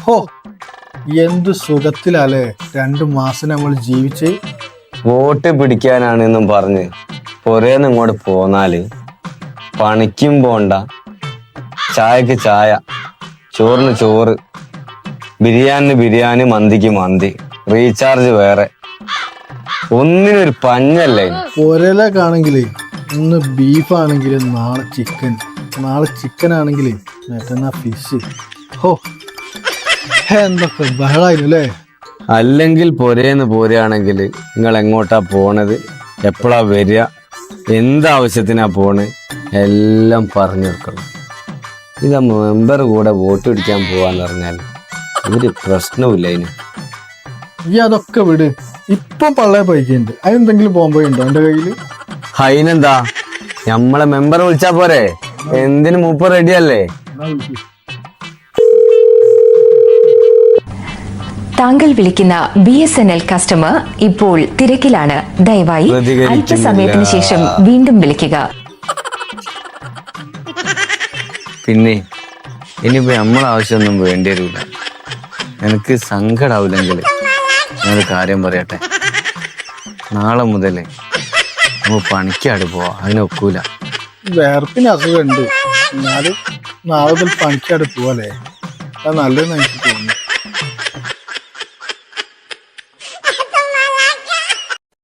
ഹോ എന്ത് സുഖത്തിലല്ലേ 2 മാസം നമ്മൾ ജീവിച്ച്. വോട്ട് പിടിക്കാനാണെന്നും പറഞ്ഞ് പുറേന്ന് ഇങ്ങോട്ട് പോന്നാല് പണിക്കും പോണ്ട, ചായക്ക് ചായ, ചോറിന് ചോറ്, ബിരിയാണിന് ബിരിയാണി, മന്തിക്ക് മന്തി, റീചാർജ് വേറെ, ഒന്നിനൊരു പഞ്ഞല്ലേ. പുരയിലേക്കാണെങ്കിലേ ഇന്ന് ബീഫാണെങ്കിൽ നാളെ ചിക്കൻ, നാളെ ചിക്കൻ ആണെങ്കിൽ മറ്റന്നാ ഫിഷ്. ഹോ എന്തൊക്കെ ബഹളായിരുന്നു അല്ലേ. അല്ലെങ്കിൽ പുരേന്ന് പോരുകയാണെങ്കിൽ നിങ്ങൾ എങ്ങോട്ടാ പോണത്, എപ്പോഴാ വരിക, എന്താവശ്യത്തിനാ പോണ്, എല്ലാം പറഞ്ഞു വെക്കണം. ഇതാ മെമ്പർ കൂടെ വോട്ട് പിടിക്കാൻ പോവാന്ന് പറഞ്ഞാൽ ഒരു പ്രശ്നവുമില്ല അതിന്. ഈ അതൊക്കെ വിട്, ഇപ്പൊ പള്ളയെ പൈക്കുണ്ട്. അതിനെന്തെങ്കിലും പോകുമ്പോഴുണ്ടോ എൻ്റെ കയ്യിൽ? അതിനെന്താ, നമ്മളെ മെമ്പർ വിളിച്ചാ പോരെ, എന്തിനു മൂപ്പ റെഡിയല്ലേ. താങ്കൾ വിളിക്കുന്ന BSNL കസ്റ്റമർ ഇപ്പോൾ തിരക്കിലാണ്. ദയവായി അല്പസമയത്തിന് ശേഷം വീണ്ടും വിളിക്കുക. പിന്നെ ഇനിയിപ്പോ നമ്മളെ ആവശ്യമൊന്നും വേണ്ടി വരില്ല. എനിക്ക് സങ്കടാവില്ലെങ്കിൽ ഞാനൊരു കാര്യം പറയട്ടെ. നാളെ മുതലേ നമുക്ക് പണിക്കാട് പോവാ, അതിനൊക്കൂല. വേർപ്പിന് അസുഖമുണ്ട്, എന്നാലും നാളെ മുതൽ പണിക്കാട് പോവല്ലേ, അത് നല്ലതെന്ന് എനിക്ക്